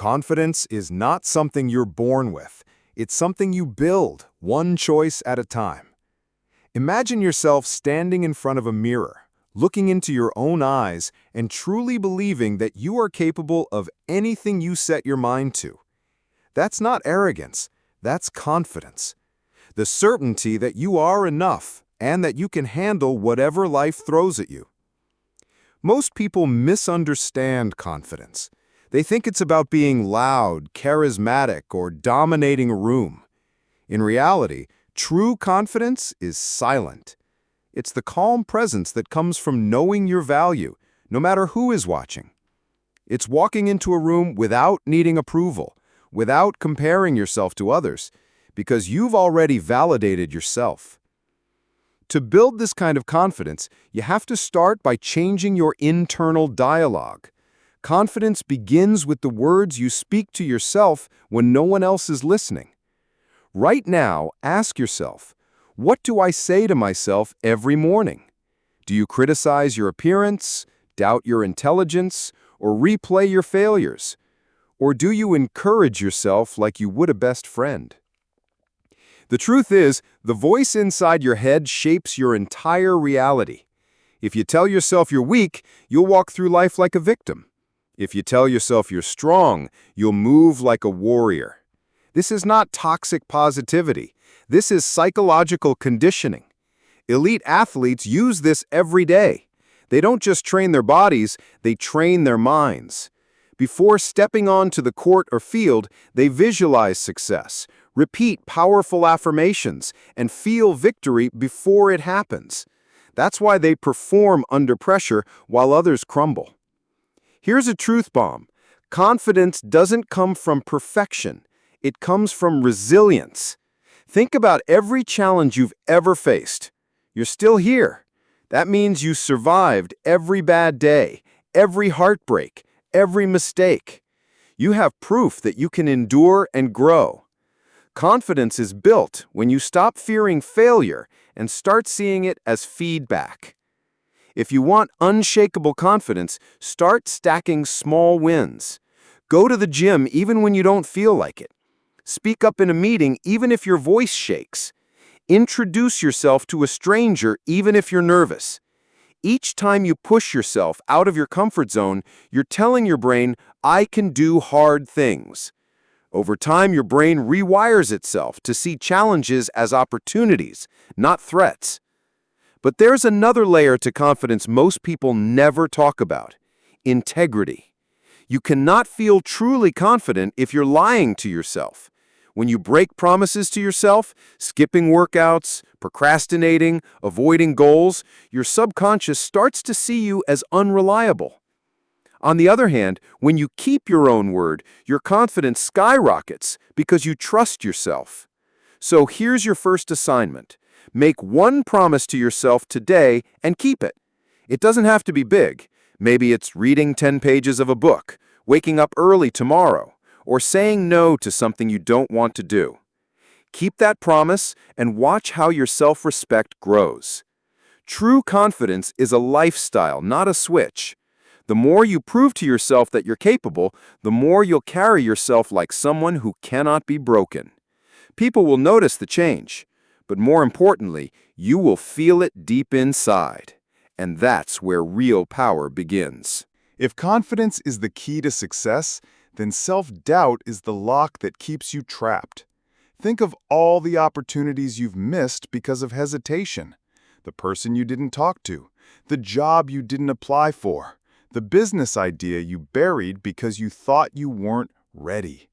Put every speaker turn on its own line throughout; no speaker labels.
Confidence is not something you're born with. It's something you build, one choice at a time. Imagine yourself standing in front of a mirror, looking into your own eyes and truly believing that you are capable of anything you set your mind to. That's not arrogance, that's confidence. The certainty that you are enough and that you can handle whatever life throws at you. Most people misunderstand confidence. They think it's about being loud, charismatic, or dominating a room. In reality, true confidence is silent. It's the calm presence that comes from knowing your value, no matter who is watching. It's walking into a room without needing approval, without comparing yourself to others, because you've already validated yourself. To build this kind of confidence, you have to start by changing your internal dialogue. Confidence begins with the words you speak to yourself when no one else is listening. Right now, ask yourself, what do I say to myself every morning? Do you criticize your appearance, doubt your intelligence, or replay your failures? Or do you encourage yourself like you would a best friend? The truth is, the voice inside your head shapes your entire reality. If you tell yourself you're weak, you'll walk through life like a victim. If you tell yourself you're strong, you'll move like a warrior. This is not toxic positivity. This is psychological conditioning. Elite athletes use this every day. They don't just train their bodies, they train their minds. Before stepping onto the court or field, they visualize success, repeat powerful affirmations, and feel victory before it happens. That's why they perform under pressure while others crumble. Here's a truth bomb. Confidence doesn't come from perfection. It comes from resilience. Think about every challenge you've ever faced. You're still here. That means you survived every bad day, every heartbreak, every mistake. You have proof that you can endure and grow. Confidence is built when you stop fearing failure and start seeing it as feedback. If you want unshakable confidence, start stacking small wins. Go to the gym even when you don't feel like it. Speak up in a meeting even if your voice shakes. Introduce yourself to a stranger even if you're nervous. Each time you push yourself out of your comfort zone, you're telling your brain, I can do hard things. Over time, your brain rewires itself to see challenges as opportunities, not threats. But there's another layer to confidence most people never talk about: integrity. You cannot feel truly confident if you're lying to yourself. When you break promises to yourself, skipping workouts, procrastinating, avoiding goals, your subconscious starts to see you as unreliable. On the other hand, when you keep your own word, your confidence skyrockets because you trust yourself. So here's your first assignment. Make one promise to yourself today and keep it. It doesn't have to be big. Maybe it's reading 10 pages of a book, waking up early tomorrow, or saying no to something you don't want to do. Keep that promise and watch how your self-respect grows. True confidence is a lifestyle, not a switch. The more you prove to yourself that you're capable, the more you'll carry yourself like someone who cannot be broken. People will notice the change, but more importantly, you will feel it deep inside. And that's where real power begins.
If confidence is the key to success, then self-doubt is the lock that keeps you trapped. Think of all the opportunities you've missed because of hesitation. The person you didn't talk to, the job you didn't apply for, the business idea you buried because you thought you weren't ready.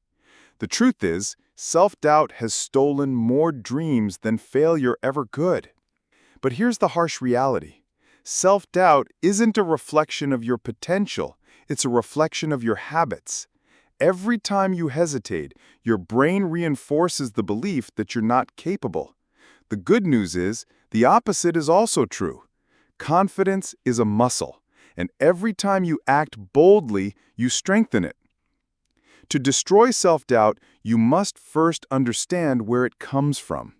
The truth is, self-doubt has stolen more dreams than failure ever could. But here's the harsh reality. Self-doubt isn't a reflection of your potential, it's a reflection of your habits. Every time you hesitate, your brain reinforces the belief that you're not capable. The good news is, the opposite is also true. Confidence is a muscle, and every time you act boldly, you strengthen it. To destroy self-doubt, you must first understand where it comes from.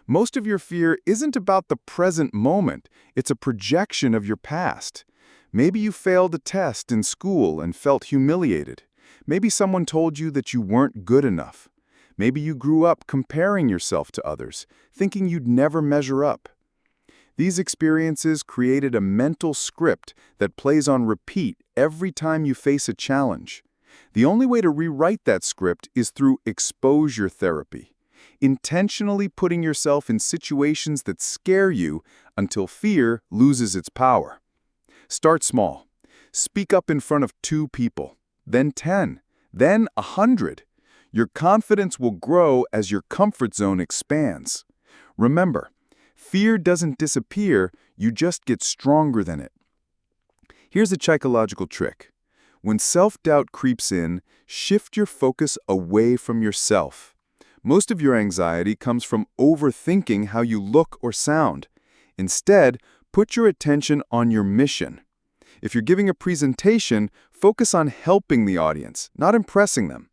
Most of your fear isn't about the present moment, it's a projection of your past. Maybe you failed a test in school and felt humiliated. Maybe someone told you that you weren't good enough. Maybe you grew up comparing yourself to others, thinking you'd never measure up. These experiences created a mental script that plays on repeat every time you face a challenge. The only way to rewrite that script is through exposure therapy, intentionally putting yourself in situations that scare you until fear loses its power. Start small. Speak up in front of 2 people, then 10, then 100. Your confidence will grow as your comfort zone expands. Remember, fear doesn't disappear, you just get stronger than it. Here's a psychological trick. When self-doubt creeps in, shift your focus away from yourself. Most of your anxiety comes from overthinking how you look or sound. Instead, put your attention on your mission. If you're giving a presentation, focus on helping the audience, not impressing them.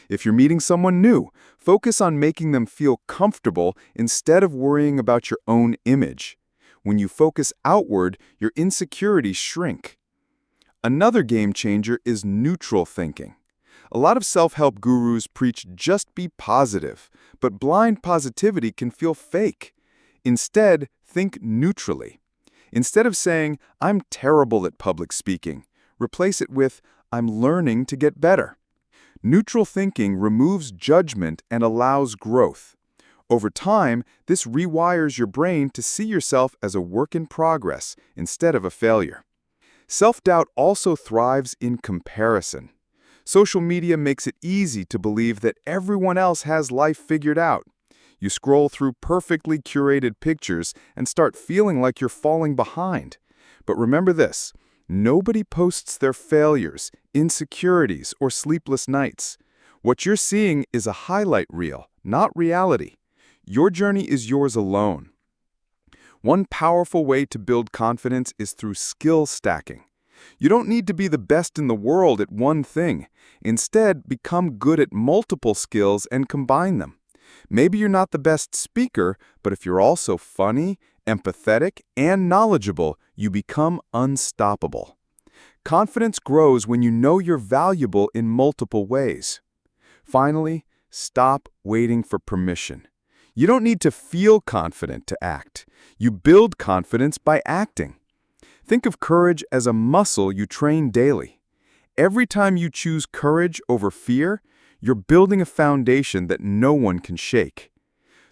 If you're meeting someone new, focus on making them feel comfortable instead of worrying about your own image. When you focus outward, your insecurities shrink. Another game changer is neutral thinking. A lot of self-help gurus preach just be positive, but blind positivity can feel fake. Instead, think neutrally. Instead of saying, "I'm terrible at public speaking," replace it with, "I'm learning to get better." Neutral thinking removes judgment and allows growth. Over time, this rewires your brain to see yourself as a work in progress instead of a failure. Self-doubt also thrives in comparison. Social media makes it easy to believe that everyone else has life figured out. You scroll through perfectly curated pictures and start feeling like you're falling behind. But remember this, nobody posts their failures, insecurities, or sleepless nights. What you're seeing is a highlight reel, not reality. Your journey is yours alone. One powerful way to build confidence is through skill stacking. You don't need to be the best in the world at one thing. Instead, become good at multiple skills and combine them. Maybe you're not the best speaker, but if you're also funny, empathetic, and knowledgeable, you become unstoppable. Confidence grows when you know you're valuable in multiple ways. Finally, stop waiting for permission. You don't need to feel confident to act. You build confidence by acting. Think of courage as a muscle you train daily. Every time you choose courage over fear, you're building a foundation that no one can shake.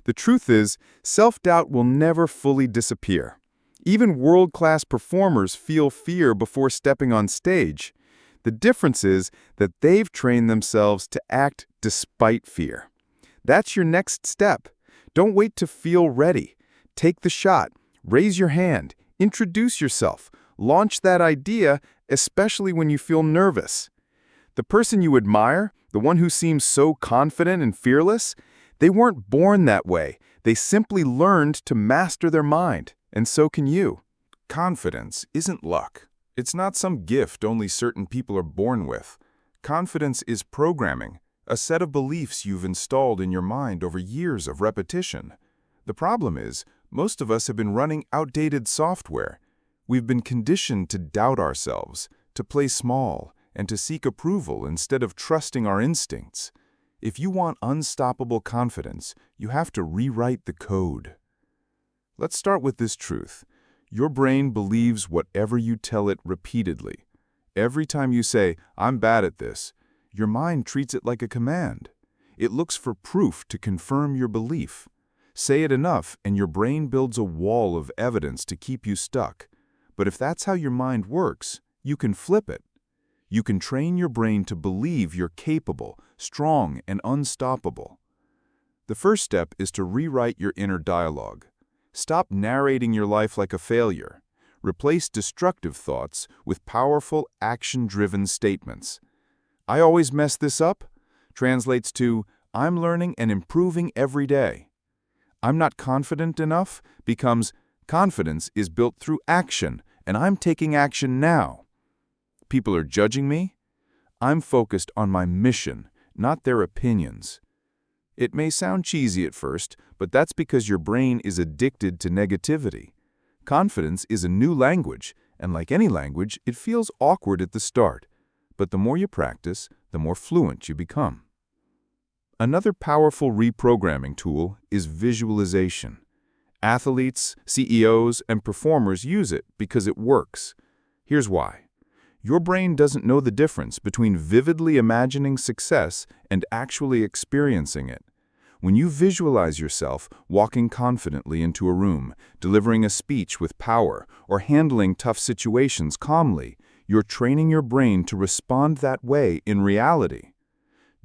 The truth is, self-doubt will never fully disappear. Even world-class performers feel fear before stepping on stage. The difference is that they've trained themselves to act despite fear. That's your next step. Don't wait to feel ready. Take the shot. Raise your hand. Introduce yourself. Launch that idea, especially when you feel nervous. The person you admire, the one who seems so confident and fearless, they weren't born that way. They simply learned to master their mind, and so can you.
Confidence isn't luck. It's not some gift only certain people are born with. Confidence is programming, a set of beliefs you've installed in your mind over years of repetition. The problem is, most of us have been running outdated software. We've been conditioned to doubt ourselves, to play small, and to seek approval instead of trusting our instincts. If you want unstoppable confidence, you have to rewrite the code. Let's start with this truth. Your brain believes whatever you tell it repeatedly. Every time you say, "I'm bad at this," your mind treats it like a command. It looks for proof to confirm your belief. Say it enough, and your brain builds a wall of evidence to keep you stuck. But if that's how your mind works, you can flip it. You can train your brain to believe you're capable, strong, and unstoppable. The first step is to rewrite your inner dialogue. Stop narrating your life like a failure. Replace destructive thoughts with powerful, action-driven statements. "I always mess this up" translates to, "I'm learning and improving every day." "I'm not confident enough" becomes, "Confidence is built through action, and I'm taking action now." "People are judging me" I'm focused on my mission, not their opinions. It may sound cheesy at first, but that's because your brain is addicted to negativity. Confidence is a new language, and like any language, it feels awkward at the start. But the more you practice, the more fluent you become. Another powerful reprogramming tool is visualization. Athletes, CEOs, and performers use it because it works. Here's why. Your brain doesn't know the difference between vividly imagining success and actually experiencing it. When you visualize yourself walking confidently into a room, delivering a speech with power, or handling tough situations calmly, you're training your brain to respond that way in reality.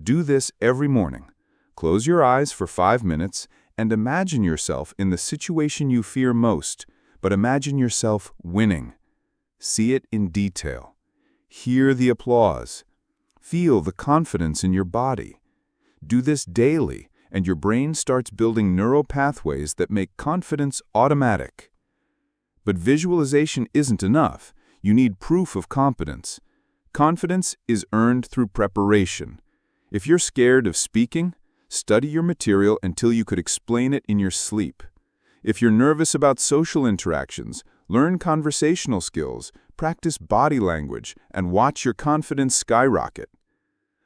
Do this every morning. Close your eyes for 5 minutes and imagine yourself in the situation you fear most, but imagine yourself winning. See it in detail. Hear the applause. Feel the confidence in your body. Do this daily, and your brain starts building neural pathways that make confidence automatic. But visualization isn't enough. You need proof of competence. Confidence is earned through preparation. If you're scared of speaking, study your material until you could explain it in your sleep. If you're nervous about social interactions, learn conversational skills, practice body language, and watch your confidence skyrocket.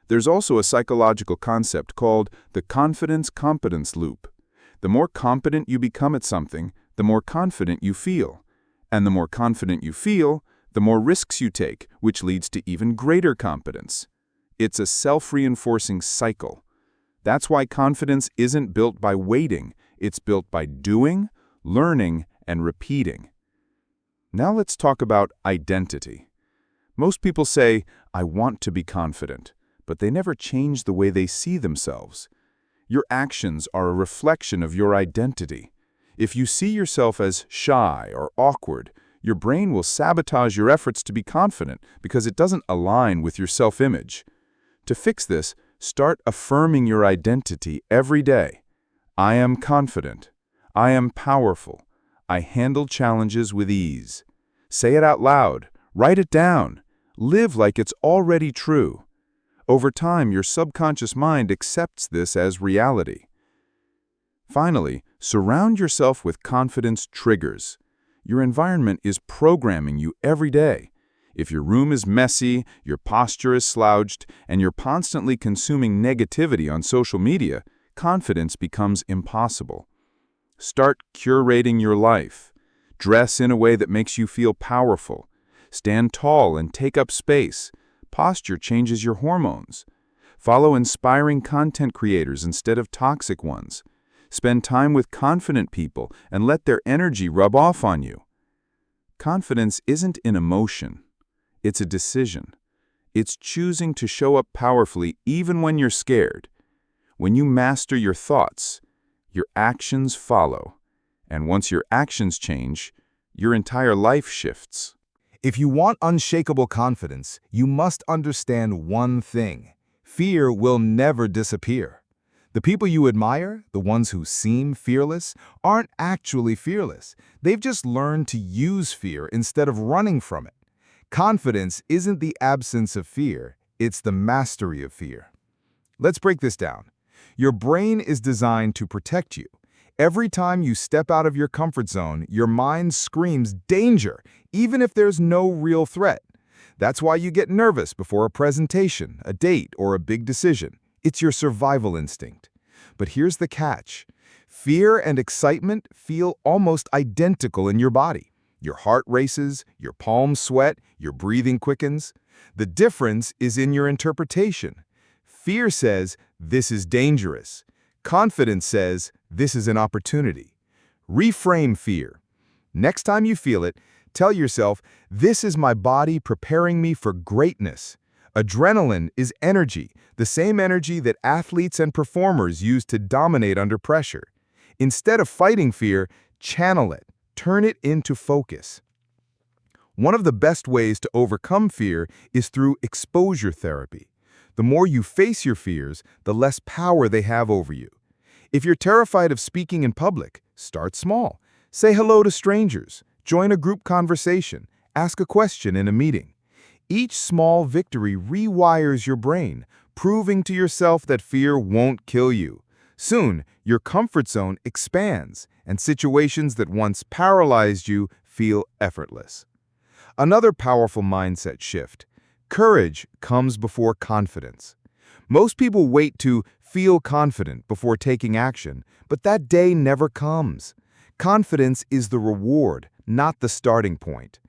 There's also a psychological concept called the confidence-competence loop. The more competent you become at something, the more confident you feel. And the more confident you feel, the more risks you take, which leads to even greater competence. It's a self-reinforcing cycle. That's why confidence isn't built by waiting, it's built by doing, learning, and repeating. Now let's talk about identity. Most people say, "I want to be confident," but they never change the way they see themselves. Your actions are a reflection of your identity. If you see yourself as shy or awkward, your brain will sabotage your efforts to be confident because it doesn't align with your self-image. To fix this, start affirming your identity every day. I am confident. I am powerful. I handle challenges with ease. Say it out loud. Write it down. Live like it's already true. Over time, your subconscious mind accepts this as reality. Finally, surround yourself with confidence triggers. Your environment is programming you every day. If your room is messy, your posture is slouched, and you're constantly consuming negativity on social media, confidence becomes impossible. Start curating your life. Dress in a way that makes you feel powerful. Stand tall and take up space. Posture changes your hormones. Follow inspiring content creators instead of toxic ones. Spend time with confident people and let their energy rub off on you. Confidence isn't an emotion. It's a decision. It's choosing to show up powerfully even when you're scared. When you master your thoughts, your actions follow. And once your actions change, your entire life shifts.
If you want unshakable confidence, you must understand one thing. Fear will never disappear. The people you admire, the ones who seem fearless, aren't actually fearless. They've just learned to use fear instead of running from it. Confidence isn't the absence of fear, it's the mastery of fear. Let's break this down. Your brain is designed to protect you. Every time you step out of your comfort zone, your mind screams danger, even if there's no real threat. That's why you get nervous before a presentation, a date, or a big decision. It's your survival instinct. But here's the catch. Fear and excitement feel almost identical in your body. Your heart races, your palms sweat, your breathing quickens. The difference is in your interpretation. Fear says, "This is dangerous." Confidence says, "This is an opportunity." Reframe fear. Next time you feel it, tell yourself, "This is my body preparing me for greatness." Adrenaline is energy, the same energy that athletes and performers use to dominate under pressure. Instead of fighting fear, channel it, turn it into focus. One of the best ways to overcome fear is through exposure therapy. The more you face your fears, the less power they have over you. If you're terrified of speaking in public, start small. Say hello to strangers, join a group conversation, ask a question in a meeting. Each small victory rewires your brain, proving to yourself that fear won't kill you. Soon, your comfort zone expands, and situations that once paralyzed you feel effortless. Another powerful mindset shift: Courage comes before confidence. Most people wait to feel confident before taking action, but that day never comes. Confidence is the reward, not the starting point.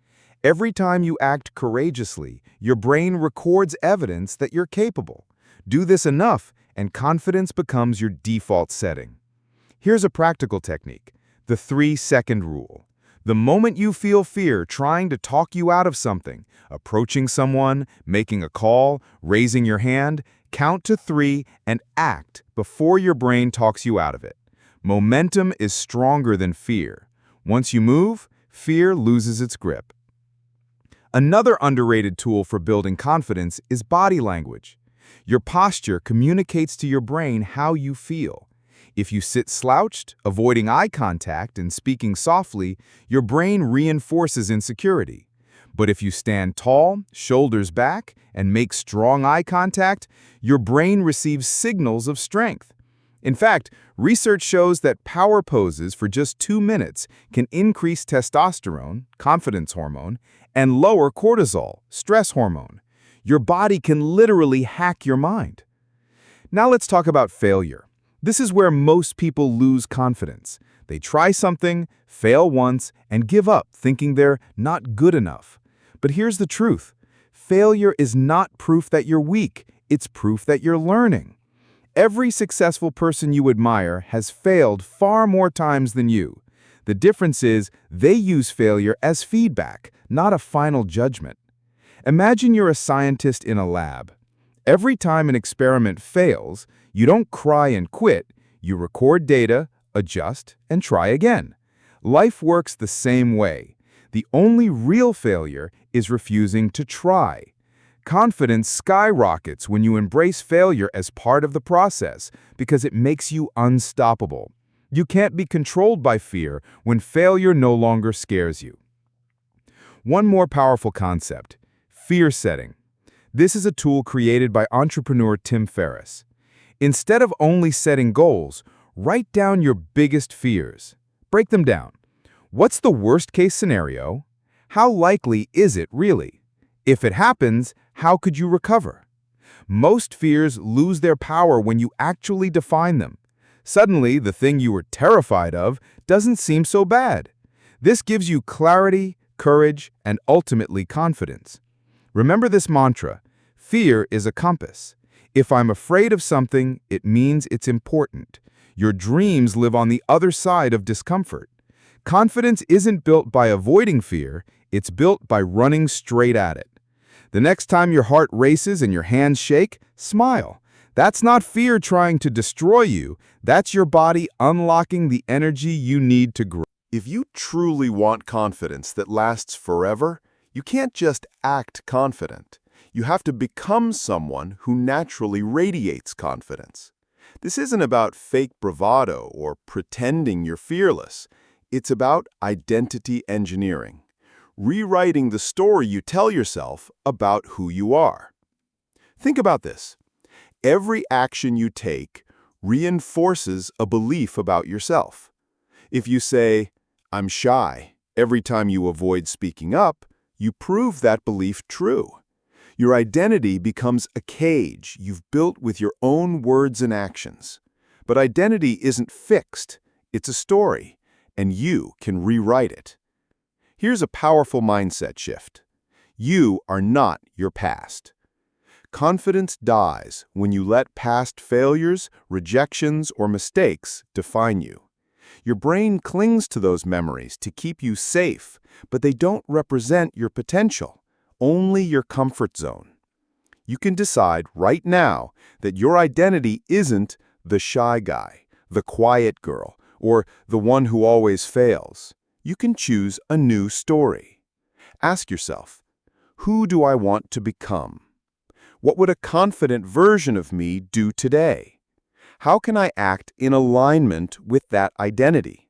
Every time you act courageously, your brain records evidence that you're capable. Do this enough, and confidence becomes your default setting. Here's a practical technique, the 3-second rule. The moment you feel fear trying to talk you out of something, approaching someone, making a call, raising your hand, count to 3 and act before your brain talks you out of it. Momentum is stronger than fear. Once you move, fear loses its grip. Another underrated tool for building confidence is body language. Your posture communicates to your brain how you feel. If you sit slouched, avoiding eye contact and speaking softly, your brain reinforces insecurity. But if you stand tall, shoulders back, and make strong eye contact, your brain receives signals of strength. In fact, research shows that power poses for just 2 minutes can increase testosterone, confidence hormone, and lower cortisol, stress hormone. Your body can literally hack your mind. Now let's talk about failure. This is where most people lose confidence. They try something, fail once, and give up, thinking they're not good enough. But here's the truth. Failure is not proof that you're weak. It's proof that you're learning. Every successful person you admire has failed far more times than you. The difference is they use failure as feedback, not a final judgment. Imagine you're a scientist in a lab. Every time an experiment fails, you don't cry and quit. You record data, adjust, and try again. Life works the same way. The only real failure is refusing to try. Confidence skyrockets when you embrace failure as part of the process because it makes you unstoppable. You can't be controlled by fear when failure no longer scares you. One more powerful concept, fear setting. This is a tool created by entrepreneur Tim Ferriss. Instead of only setting goals, write down your biggest fears. Break them down. What's the worst-case scenario? How likely is it really? If it happens, how could you recover? Most fears lose their power when you actually define them. Suddenly, the thing you were terrified of doesn't seem so bad. This gives you clarity, courage, and ultimately confidence. Remember this mantra, fear is a compass. If I'm afraid of something, it means it's important. Your dreams live on the other side of discomfort. Confidence isn't built by avoiding fear, it's built by running straight at it. The next time your heart races and your hands shake, smile. That's not fear trying to destroy you, that's your body unlocking the energy you need to grow.
If you truly want confidence that lasts forever, you can't just act confident. You have to become someone who naturally radiates confidence. This isn't about fake bravado or pretending you're fearless. It's about identity engineering, rewriting the story you tell yourself about who you are. Think about this. Every action you take reinforces a belief about yourself. If you say, "I'm shy," every time you avoid speaking up, you prove that belief true. Your identity becomes a cage you've built with your own words and actions. But identity isn't fixed. It's a story, and you can rewrite it. Here's a powerful mindset shift. You are not your past. Confidence dies when you let past failures, rejections, or mistakes define you. Your brain clings to those memories to keep you safe, but they don't represent your potential, only your comfort zone. You can decide right now that your identity isn't the shy guy, the quiet girl, or the one who always fails. You can choose a new story. Ask yourself, who do I want to become? What would a confident version of me do today? How can I act in alignment with that identity?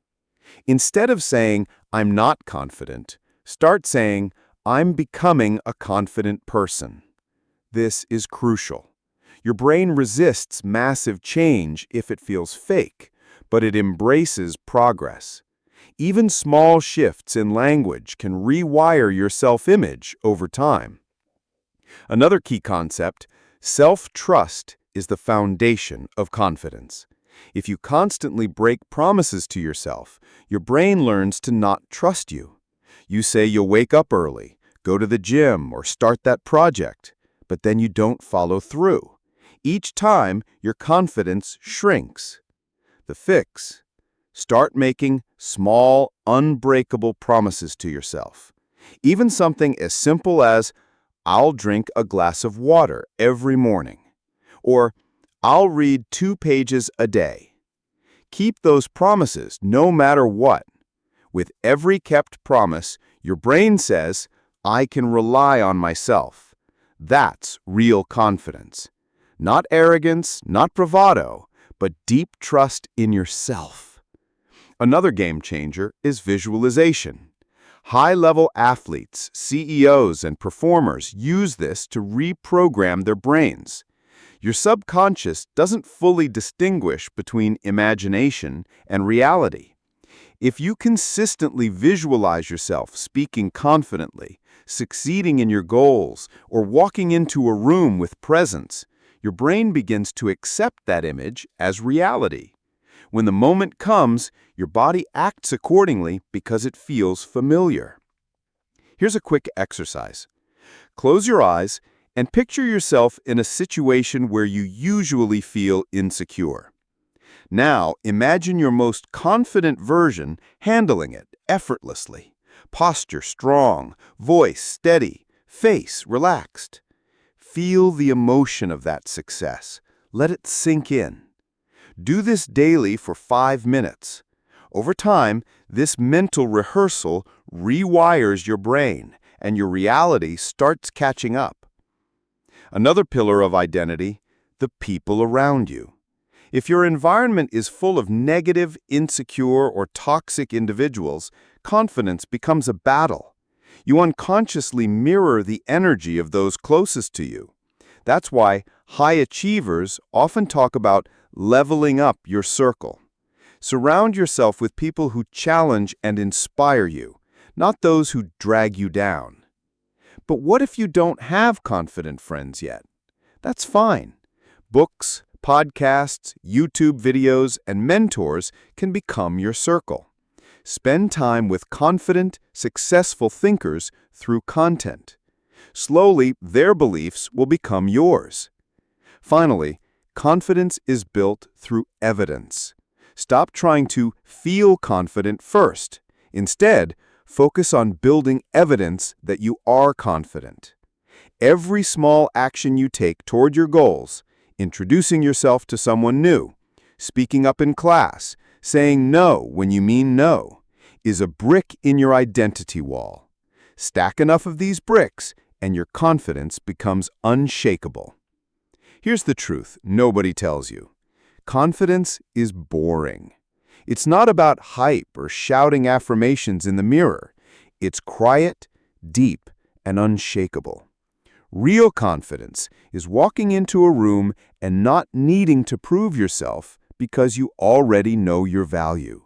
Instead of saying, "I'm not confident," start saying, "I'm becoming a confident person." This is crucial. Your brain resists massive change if it feels fake, but it embraces progress. Even small shifts in language can rewire your self-image over time.
Another key concept, self-trust is the foundation of confidence. If you constantly break promises to yourself, your brain learns to not trust you. You say you'll wake up early, go to the gym, or start that project, but then you don't follow through. Each time, your confidence shrinks. The fix: start making small, unbreakable promises to yourself. Even something as simple as, I'll drink a glass of water every morning, or I'll read 2 pages a day. Keep those promises no matter what. With every kept promise, your brain says, I can rely on myself. That's real confidence. Not arrogance, not bravado, but deep trust in yourself. Another game changer is visualization. High-level athletes, CEOs, and performers use this to reprogram their brains. Your subconscious doesn't fully distinguish between imagination and reality. If you consistently visualize yourself speaking confidently, succeeding in your goals, or walking into a room with presence, your brain begins to accept that image as reality. When the moment comes, your body acts accordingly because it feels familiar. Here's a quick exercise. Close your eyes and picture yourself in a situation where you usually feel insecure. Now, imagine your most confident version handling it effortlessly. Posture strong, voice steady, face relaxed. Feel the emotion of that success. Let it sink in. Do this daily for 5 minutes. Over time, this mental rehearsal rewires your brain, and your reality starts catching up. Another pillar of identity, the people around you. If your environment is full of negative, insecure, or toxic individuals, confidence becomes a battle. You unconsciously mirror the energy of those closest to you. That's why high achievers often talk about leveling up your circle. Surround yourself with people who challenge and inspire you, not those who drag you down. But what if you don't have confident friends yet? That's fine. Books, podcasts, YouTube videos, and mentors can become your circle. Spend time with confident, successful thinkers through content. Slowly, their beliefs will become yours. Finally, confidence is built through evidence. Stop trying to feel confident first. Instead, focus on building evidence that you are confident. Every small action you take toward your goals, introducing yourself to someone new, speaking up in class, saying no when you mean no, is a brick in your identity wall. Stack enough of these bricks, and your confidence becomes unshakable. Here's the truth nobody tells you. Confidence is boring. It's not about hype or shouting affirmations in the mirror. It's quiet, deep, and unshakable. Real confidence is walking into a room and not needing to prove yourself because you already know your value.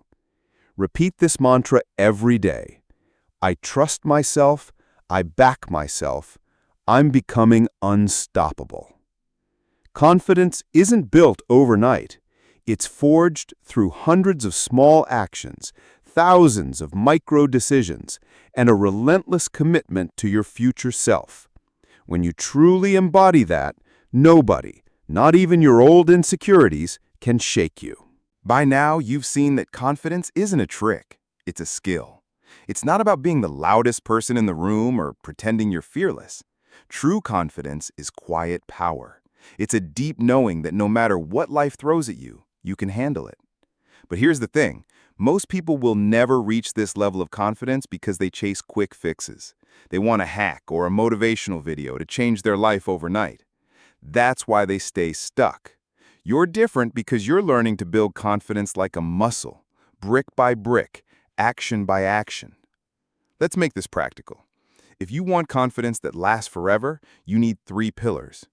Repeat this mantra every day. I trust myself. I back myself. I'm becoming unstoppable. Confidence isn't built overnight. It's forged through hundreds of small actions, thousands of micro decisions, and a relentless commitment to your future self. When you truly embody that, nobody, not even your old insecurities, can shake you.
By now, you've seen that confidence isn't a trick. It's a skill. It's not about being the loudest person in the room or pretending you're fearless. True confidence is quiet power. It's a deep knowing that no matter what life throws at you, you can handle it. But here's the thing. Most people will never reach this level of confidence because they chase quick fixes. They want a hack or a motivational video to change their life overnight. That's why they stay stuck. You're different because you're learning to build confidence like a muscle, brick by brick, action by action. Let's make this practical. If you want confidence that lasts forever, you need 3 pillars.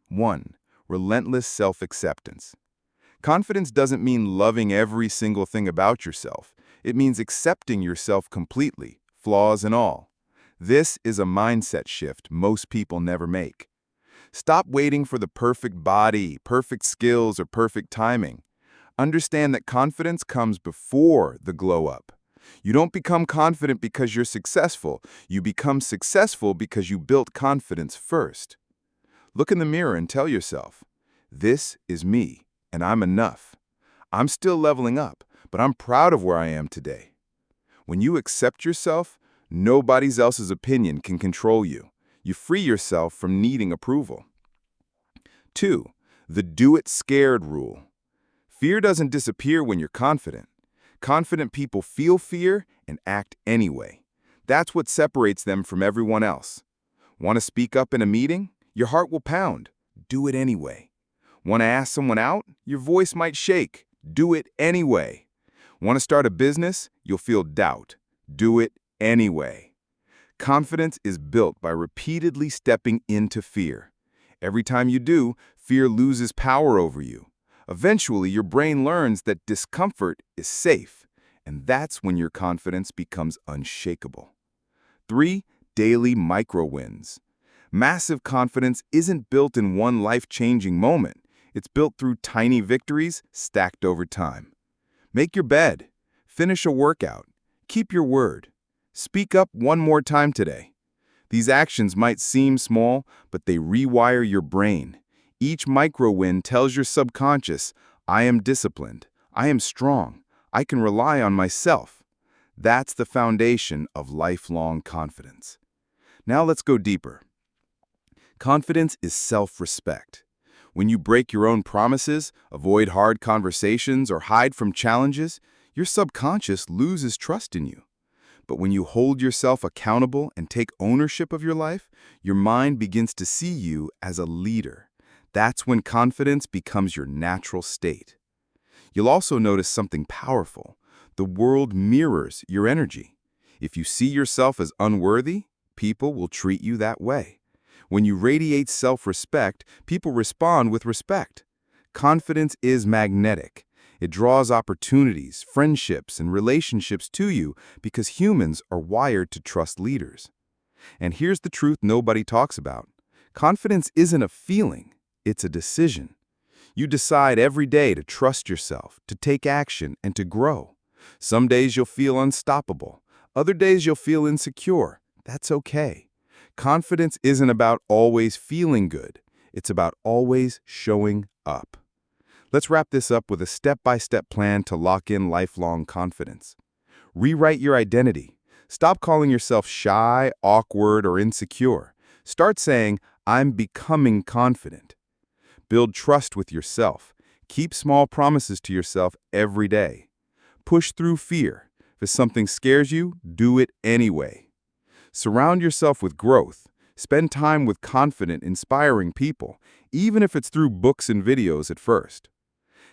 1. Relentless self-acceptance. Confidence doesn't mean loving every single thing about yourself. It means accepting yourself completely, flaws and all. This is a mindset shift most people never make.
Stop waiting for the perfect body, perfect skills, or perfect timing. Understand that confidence comes before the glow up. You don't become confident because you're successful. You become successful because you built confidence first. Look in the mirror and tell yourself, this is me, and I'm enough. I'm still leveling up, but I'm proud of where I am today. When you accept yourself, nobody else's opinion can control you. You free yourself from needing approval. 2. The do it scared rule. Fear doesn't disappear when you're confident. Confident people feel fear and act anyway. That's what separates them from everyone else. Want to speak up in a meeting? Your heart will pound. Do it anyway. Want to ask someone out? Your voice might shake. Do it anyway. Want to start a business? You'll feel doubt. Do it anyway. Confidence is built by repeatedly stepping into fear. Every time you do, fear loses power over you. Eventually, your brain learns that discomfort is safe, and that's when your confidence becomes unshakable. 3. Daily micro-wins. Massive confidence isn't built in one life-changing moment. It's built through tiny victories stacked over time. Make your bed. Finish a workout. Keep your word. Speak up one more time today. These actions might seem small, but they rewire your brain. Each micro-win tells your subconscious, I am disciplined, I am strong, I can rely on myself. That's the foundation of lifelong confidence. Now let's go deeper. Confidence is self-respect. When you break your own promises, avoid hard conversations, or hide from challenges, your subconscious loses trust in you. But when you hold yourself accountable and take ownership of your life, your mind begins to see you as a leader. That's when confidence becomes your natural state. You'll also notice something powerful. The world mirrors your energy. If you see yourself as unworthy, people will treat you that way. When you radiate self-respect, people respond with respect. Confidence is magnetic. It draws opportunities, friendships, and relationships to you because humans are wired to trust leaders. And here's the truth nobody talks about. Confidence isn't a feeling. It's a decision. You decide every day to trust yourself, to take action, and to grow. Some days you'll feel unstoppable. Other days you'll feel insecure. That's okay. Confidence isn't about always feeling good. It's about always showing up. Let's wrap this up with a step-by-step plan to lock in lifelong confidence. Rewrite your identity. Stop calling yourself shy, awkward, or insecure. Start saying, I'm becoming confident. Build trust with yourself. Keep small promises to yourself every day. Push through fear. If something scares you, do it anyway. Surround yourself with growth. Spend time with confident, inspiring people, even if it's through books and videos at first.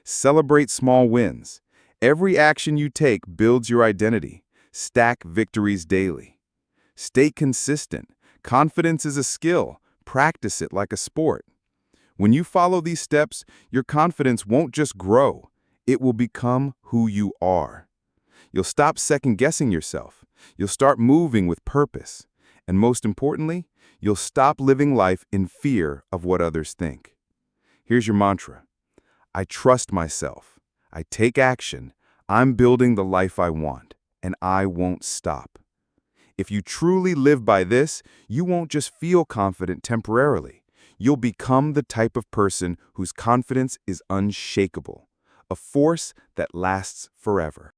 Celebrate small wins. Every action you take builds your identity. Stack victories daily. Stay consistent. Confidence is a skill. Practice it like a sport. When you follow these steps, your confidence won't just grow. It will become who you are. You'll stop second-guessing yourself. You'll start moving with purpose. And most importantly, you'll stop living life in fear of what others think. Here's your mantra. I trust myself. I take action. I'm building the life I want, and I won't stop. If you truly live by this, you won't just feel confident temporarily. You'll become the type of person whose confidence is unshakable, a force that lasts forever.